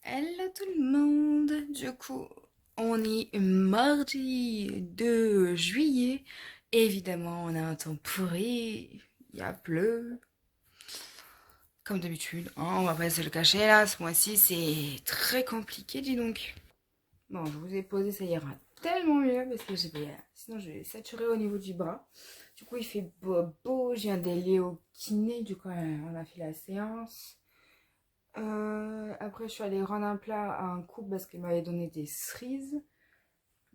Hello tout le monde. Du coup, on est mardi 2 juillet. Évidemment, on a un temps pourri. Il y a pleu. Comme d'habitude, hein, on va pas se le cacher là. Ce mois-ci, c'est très compliqué, dis donc. Bon, je vous ai posé, ça ira tellement mieux parce que sinon je vais saturer au niveau du bras. Du coup, il fait beau. Je viens d'aller au kiné. Du coup, on a fait la séance. Après, je suis allée rendre un plat à un couple parce qu'il m'avait donné des cerises.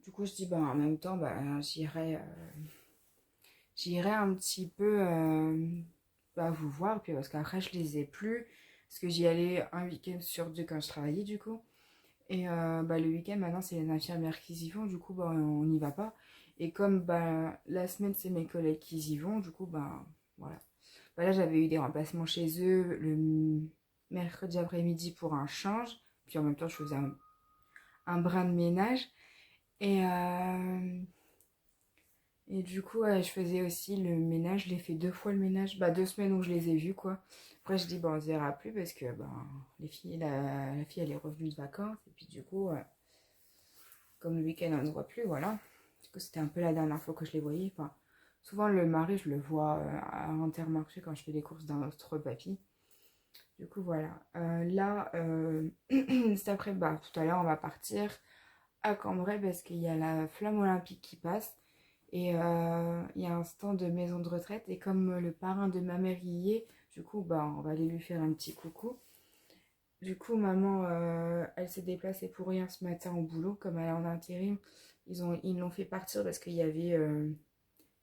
Du coup, je dis, en même temps, j'irai un petit peu vous voir. Puis parce qu'après, je les ai plus. Parce que j'y allais un week-end sur deux quand je travaillais, du coup. Et le week-end, maintenant, c'est les infirmières qui y vont. Du coup, on n'y va pas. Et comme la semaine, c'est mes collègues qui y vont, du coup, voilà. Là, j'avais eu des remplacements chez eux le mercredi après-midi pour un change. Puis en même temps, je faisais un brin de ménage. Et, euh, et du coup, je faisais aussi le ménage. Je l'ai fait 2 fois le ménage. 2 semaines où je les ai vus, quoi. Après, je dis, on se verra plus parce que les filles, la fille, elle est revenue de vacances. Et puis du coup, comme le week-end, on ne se voit plus, voilà. Du coup, c'était un peu la dernière fois que je les voyais. Enfin, souvent, le mari, je le vois à Intermarché quand je fais des courses dans notre papy. Du coup, voilà. Cet après, tout à l'heure, on va partir à Cambrai parce qu'il y a la flamme olympique qui passe. Et il y a un stand de maison de retraite. Et comme le parrain de ma mère y est, du coup, on va aller lui faire un petit coucou. Du coup, maman, elle s'est déplacée pour rien ce matin au boulot. Comme elle est en intérim, ils l'ont fait partir parce qu'il y avait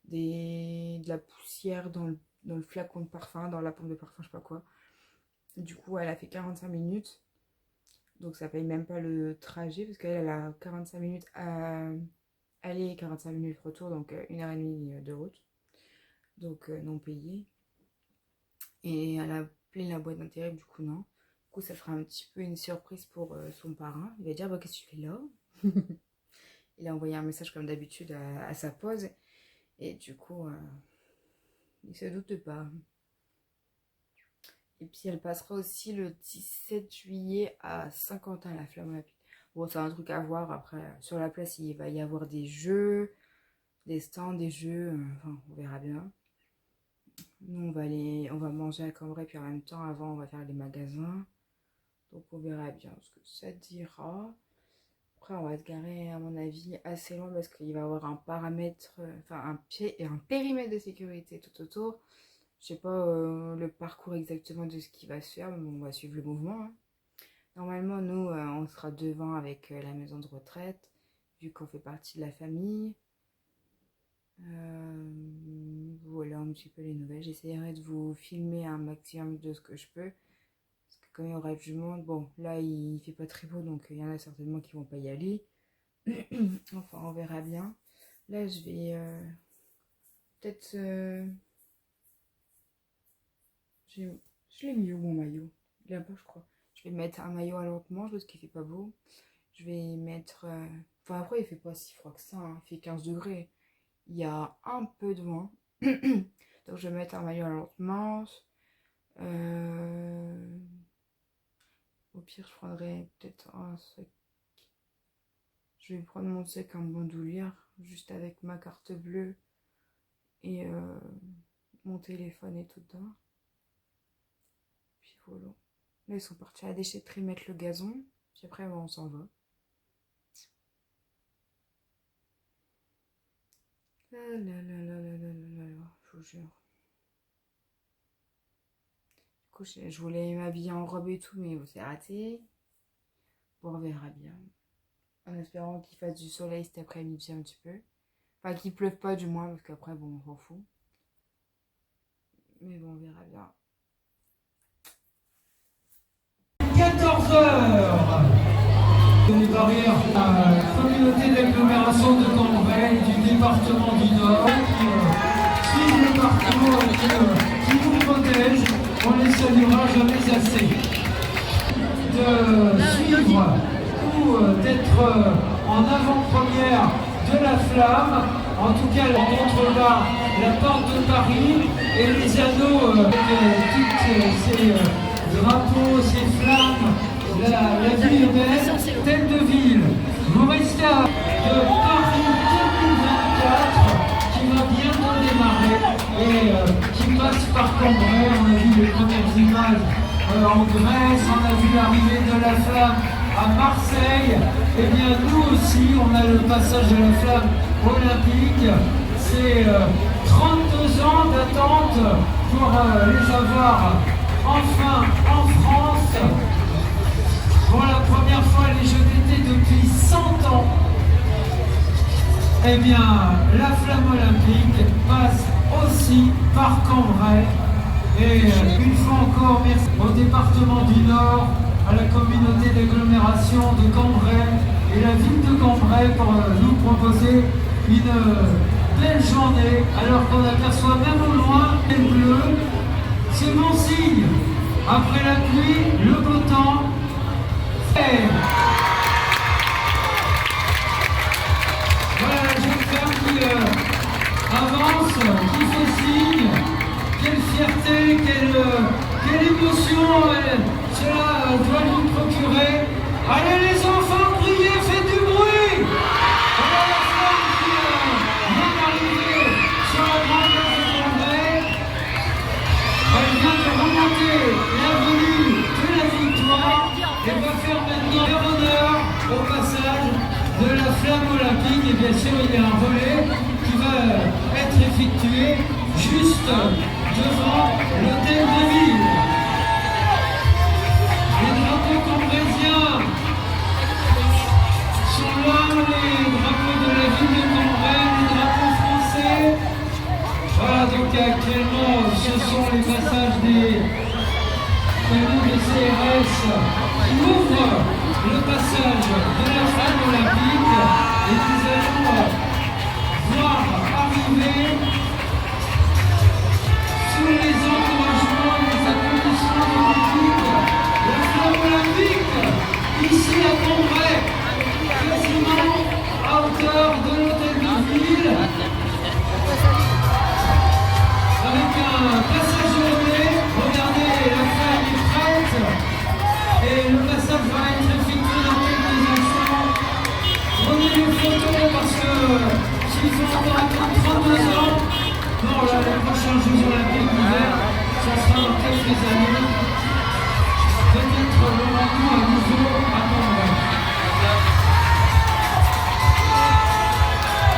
de la poussière dans le flacon de parfum, dans la pompe de parfum, je sais pas quoi. Du coup, elle a fait 45 minutes. Donc, ça paye même pas le trajet parce qu'elle a 45 minutes à aller et 45 minutes retour. Donc, 1h30 de route. Donc, non payé. Et elle a appelé la boîte d'intérim, du coup, non. Du coup, ça fera un petit peu une surprise pour son parrain. Il va dire, qu'est-ce que tu fais là? Il a envoyé un message comme d'habitude à sa pause. Et du coup, il se doute pas. Et puis elle passera aussi le 17 juillet à Saint-Quentin, la flamme olympique. Bon, c'est un truc à voir. Après, sur la place, il va y avoir des jeux, des stands, des jeux. Enfin, on verra bien. Nous, on va manger à Cambrai, puis en même temps, avant, on va faire les magasins. Donc, on verra bien ce que ça dira. Après, on va se garer, à mon avis, assez loin parce qu'il va y avoir un paramètre, un pied et un périmètre de sécurité tout autour. Je sais pas le parcours exactement de ce qui va se faire, mais on va suivre le mouvement, hein. Normalement, nous, on sera devant avec la maison de retraite, vu qu'on fait partie de la famille. Voilà un petit peu les nouvelles. J'essaierai de vous filmer un maximum de ce que je peux. Parce que quand il y aura du monde, bon, là, il fait pas très beau, donc il y en a certainement qui vont pas y aller. Enfin, on verra bien. Là, je vais peut-être... je l'ai mis où mon maillot? Il est là-bas, je crois. Je vais mettre un maillot à l'autre manche parce qu'il fait pas beau. Je vais mettre... Enfin, après, il fait pas si froid que ça, hein. Il fait 15 degrés. Il y a un peu de vent. Donc, je vais mettre un maillot à l'autre manche. Au pire, je prendrai peut-être un sac. Je vais prendre mon sac en bandoulière, juste avec ma carte bleue et mon téléphone et tout dedans. Puis voilà. Là, ils sont partis à la déchetterie mettre le gazon. Puis après, on s'en va. Ah là là là là là là là, je vous jure. Du coup, je voulais m'habiller en robe et tout, mais bon, c'est raté. Bon, on verra bien. En espérant qu'il fasse du soleil cet après-midi un petit peu. Enfin, qu'il pleuve pas du moins, parce qu'après, bon, on s'en fout. Mais bon, on verra bien. 14 heures. Les barrières de la communauté d'agglomération de Cambrai du département du Nord qui suivent le parcours qui vous protège. On les saluera jamais assez. De suivre ou d'être en avant-première de la flamme. En tout cas, on montre là la porte de Paris et les anneaux avec toutes ces drapeaux, ces flammes, la ville Cambrai, on a vu les premières images en Grèce, on a vu l'arrivée de la flamme à Marseille. Et bien nous aussi, on a le passage de la flamme olympique. C'est 32 ans d'attente pour les avoir enfin en France. Pour la première fois les Jeux d'été depuis 100 ans. Eh bien, la flamme olympique passe aussi par Cambrai. Et une fois encore, merci au département du Nord, à la communauté d'agglomération de Cambrai et la ville de Cambrai pour nous proposer une belle journée, alors qu'on aperçoit même au loin les bleus. C'est bon signe. Après la pluie, le beau temps. Voilà la jeune femme qui avance, qui fait signe. Quelle fierté, quelle émotion cela doit lui procurer. Allez les enfants, priez, faites du bruit. Voilà la femme qui vient d'arriver sur la grande place de Cambrai. Elle vient de remonter l'avenue de la Victoire et va faire maintenant l'honneur au passage de la flamme olympique. Et bien sûr, il y a un relais qui va être effectué juste devant l'hôtel de ville. Les drapeaux cambraisiens sont là, les drapeaux de la ville de Cambrai, les drapeaux français. Voilà, donc actuellement, ce sont les passages des panneaux de CRS qui ouvrent le passage de la flamme olympique et nous allons voir arriver sous les encouragements et les applaudissements de l'équipe la flamme olympique ici à Cambrai, quasiment à hauteur de l'hôtel de ville, avec un passage au relais. Regardez, la flamme est prête et le passage va être effectué dans quelques instants. Prenez une photo parce que s'il faut encore attendre 32 ans, non, là, les prochains Jeux olympiques d'hiver, ça sera dans quelques années. Peut-être l'aurons-nous à nouveau à Cambrai.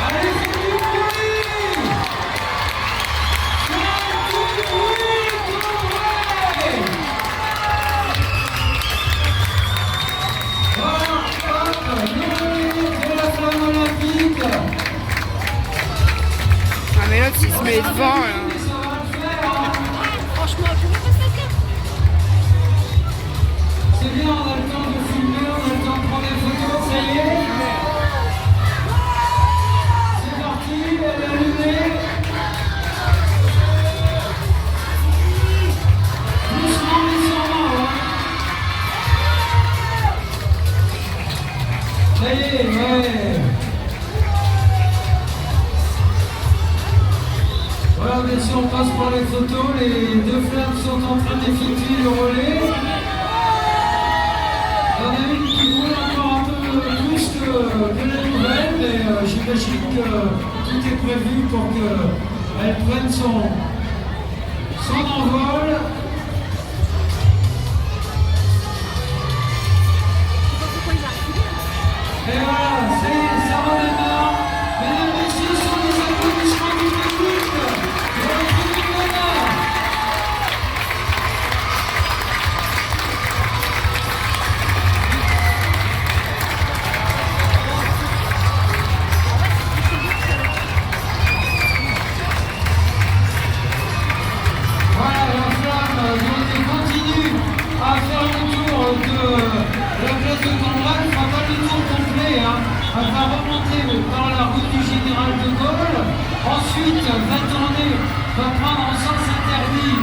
Allez, faites du bruit! Faites du bruit, Cambrai! Voilà, hop, le relais de la flamme olympique. Ah mais l'autre il se met devant là. Franchement, je ne peux pas faire. C'est bien, on a le temps de filmer, on a le temps de prendre des photos, ça y est. C'est parti, elle est allumée. Doucement mais sûrement, hein. Ça y est, ouais. Voilà, bien sûr, on passe pour les photos. Les deux flammes sont en train d'effectuer le relais. Il y en a une qui roule encore un peu plus que la nouvelle, mais j'imagine que tout est prévu pour qu'elle prenne son envol. Et voilà, ça redémarre. Mesdames, messieurs, sur les applaudissements du public, pour le public d'honneur. Voilà, la flamme continue à faire le tour de la place de Cambrai. Elle ne fera pas le tour complet, hein. Elle va remonter par la route du Général de Gaulle. Ensuite, va tourner, va prendre en sens interdit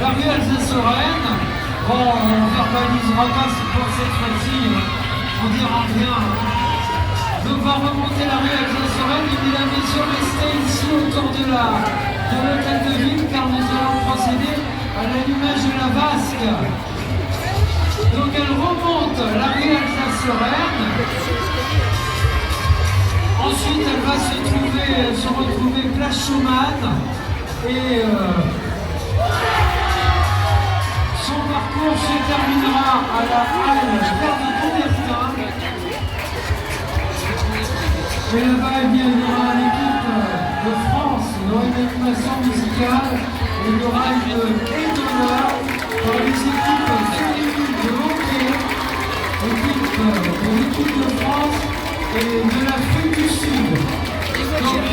la rue Alsace-Lorraine. Bon, on ne verbalisera pas pour cette fois-ci, on ne dira rien. Donc, va remonter la rue Alsace-Lorraine et mesdames et messieurs, restez ici autour de l'hôtel de ville car nous allons procéder à l'allumage de la vasque. Donc elle remonte la rue Alsace-Lorraine. Ensuite elle va se retrouver place Schumann. Et son parcours se terminera à la halle Gare de Coubertin. Et là-bas, il y aura l'équipe de France, il y aura une animation musicale, et il y aura une clé d'honneur pour les équipes féminines de hockey, de l'équipe de France et de l'Afrique du Sud. Donc,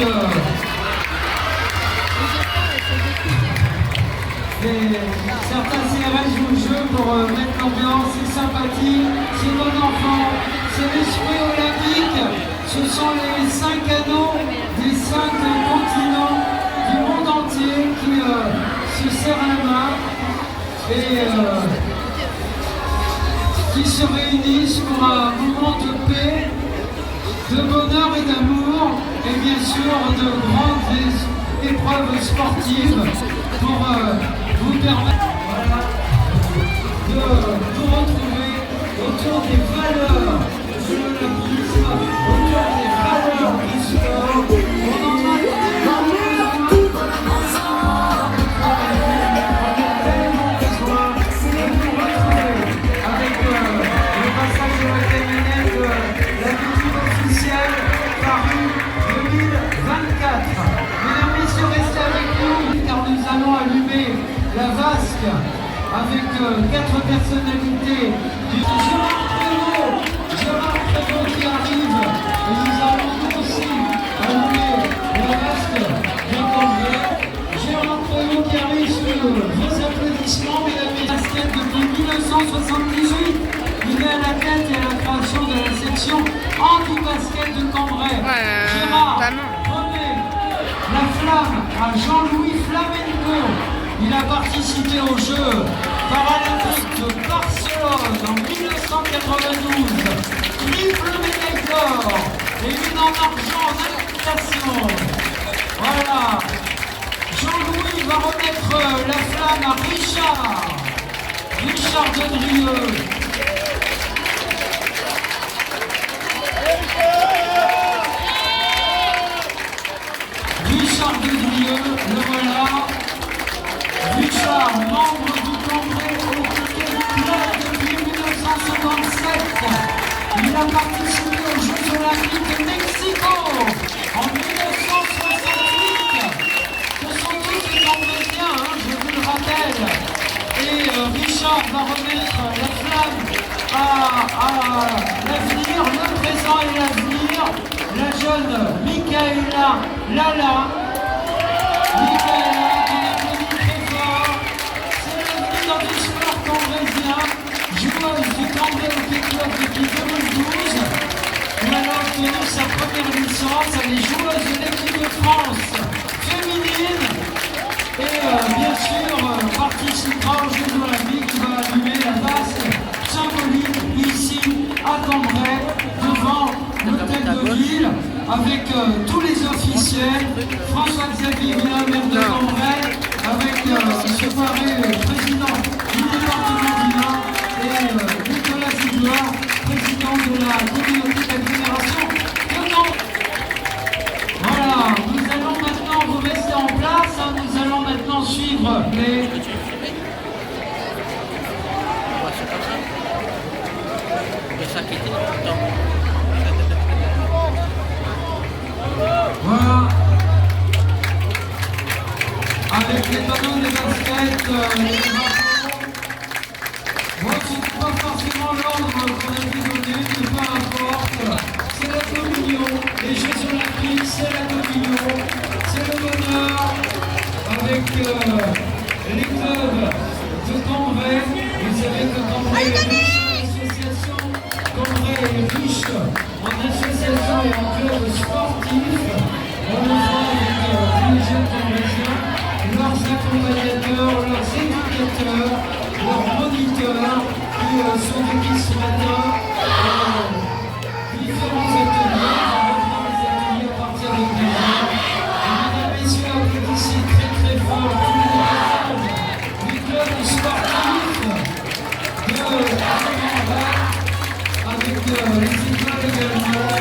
certains CRS jouent le jeu pour mettre l'ambiance, c'est sympathique, c'est bon enfant, c'est l'esprit olympique, ce sont les 5 anneaux des 5 continents du monde entier qui se serrent la main et qui se réunissent pour un moment de paix, de bonheur et d'amour, et bien sûr de grandes épreuves sportives pour vous permettre de vous retrouver autour des valeurs de l'olympisme, autour des valeurs du sport. On en a tellement besoin de nous retrouver avec le passage de la camionnette, la victime officielle Paris 2024. Mesdames, Messieurs, restez avec nous car nous allons allumer la vasque avec 4 personnalités du Gérard Prévost qui arrive et nous allons aussi allumer la vasque de Cambrai. Gérard Prévost qui arrive sur vos applaudissements, mesdames et messieurs, depuis 1978. Il est à la tête et à la création de la section anti-basket de Cambrai. Gérard remet la flamme à Jean-Louis Flamenco. Il a participé aux Jeux paralympiques de Barcelone en 1992. Triple médaille d'or et une en argent en natation. Voilà. Jean-Louis va remettre la flamme à Richard de Drieux. Richard de Drieux, le voilà. Richard, membre du Congrès au Hockey Club depuis 1957. Il a participé aux Jeux Olympiques de Mexico en 1968. Ce sont tous des Cambrésiens, je vous le rappelle. Et Richard va remettre la flamme à l'avenir, le présent et l'avenir. La jeune Michaela Lala. Michaela, qu'on applaudit très fort. C'est l'avenir du sport cambrésien. Joueuse du Cambrai Hockey Club depuis 2012. Elle a obtenu sa première licence. Elle est joueuse de l'équipe de France féminine. Et bien sûr, participera aux Jeux Olympiques qui va allumer la vasque symbolique ici à Cambrai, devant l'hôtel de ville, avec tous les officiels, François-Xavier Villain, maire de Cambrai, avec ce Poiré, président du département du Nord, et Nicolas Zidouard, président de la communauté d'agglomération de Cambrai. Voilà, nous allons maintenant, vous rester en place, hein, nous allons maintenant suivre les... Voilà. Avec les panneaux des baskets, les drapeaux. Bon, c'est pas forcément l'ordre qu'on a pu donner, mais peu importe. C'est la communion. Les Jeux Olympiques, c'est la communion. C'est le bonheur. Avec les clubs de Cambrai. Vous savez que Cambrai est riche en association. Cambrai est riche en association et en club sportif. On le voit avec les jeunes Cambrésiens, leurs accompagnateurs, leurs éducateurs, leurs moniteurs qui sont venus ce matin. Différents ateliers, les ateliers à partir de 10 heures. Mesdames, Messieurs, applaudissez très très fort tous les passages du club sportif de Cambrai, avec les écoles également.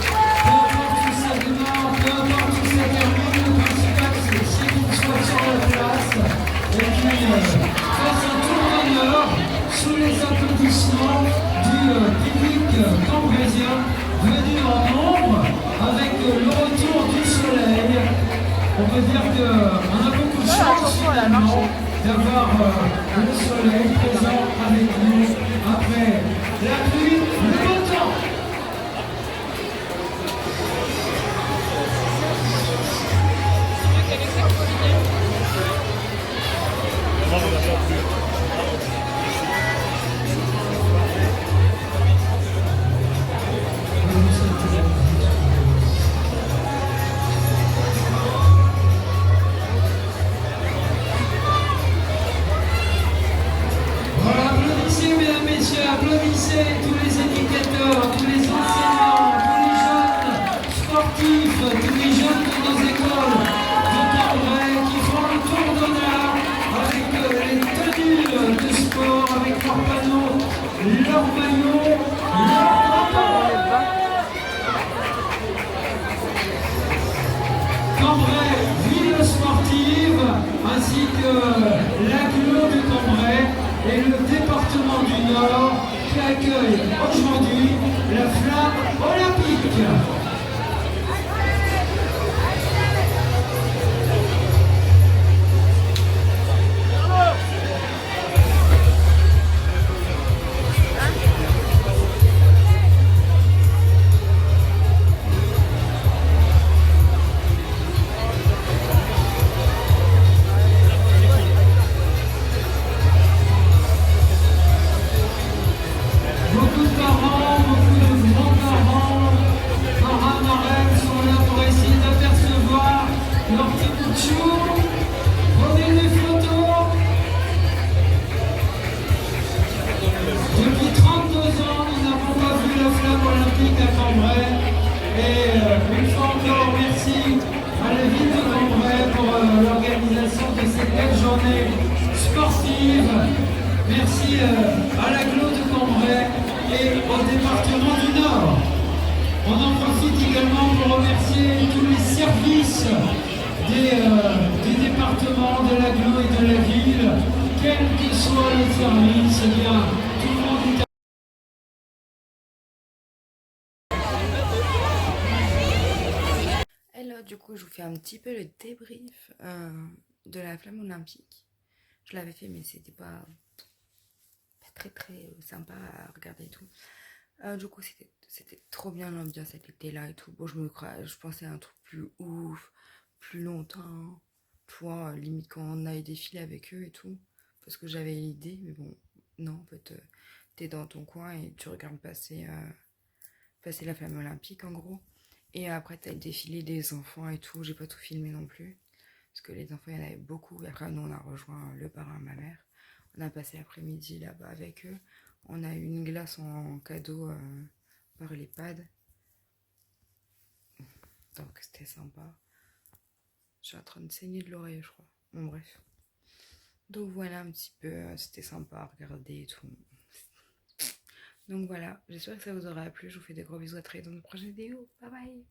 Peu importe où ça démarre, peu importe où ça termine, sous les applaudissements du public cambrésien venu en nombre avec le retour du soleil. On peut dire qu'on a beaucoup de chance finalement d'avoir le soleil présent avec nous après la pluie, le beau temps. Voilà, applaudissez mesdames, messieurs, applaudissez tous les éducateurs, tous les enseignants, tous les jeunes sportifs, tous les jeunes de nos écoles de Cambrai qui font le tour d'honneur avec les tenues de sport, avec leurs panneaux, leurs maillots, leurs drapeaux. Cambrai, ville sportive, ainsi que l'agglo de Cambrai et le département du Nord qui accueille aujourd'hui la flamme olympique. Beaucoup de parents, beaucoup de grands-parents, parrains, marraines sont là pour essayer d'apercevoir leur petit bout de chou. Prenez des photos. Depuis 32 ans, nous n'avons pas vu la flamme olympique à Cambrai. Et une fois encore, merci à la ville de Cambrai pour l'organisation de cette belle journée sportive. Merci à l'agglo de Cambrai et au département du Nord. On en profite également pour remercier tous les services du département, de l'agglo et de la ville. Quel que soit le service, eh bien, tout le monde est Et là, du coup, je vous fais un petit peu le débrief de la flamme olympique. Je l'avais fait, mais c'était pas très sympa à regarder et tout. Du coup, c'était trop bien, l'ambiance, elle était là et tout. Bon, je pensais à un truc plus ouf, plus longtemps. Tu vois, limite quand on aille défiler avec eux et tout. Parce que j'avais l'idée, mais bon, non, en fait, t'es dans ton coin et tu regardes passer la flamme olympique, en gros. Et après, t'as le défilé des enfants et tout. J'ai pas tout filmé non plus. Parce que les enfants, il y en avait beaucoup. Et après, nous, on a rejoint le parrain, ma mère. On a passé l'après-midi là-bas avec eux. On a eu une glace en cadeau par l'EHPAD. Donc, c'était sympa. Je suis en train de saigner de l'oreille, je crois. Bon, bref. Donc, voilà un petit peu. C'était sympa à regarder et tout. Donc, voilà. J'espère que ça vous aura plu. Je vous fais des gros bisous. À très dans une prochaine vidéo. Bye bye.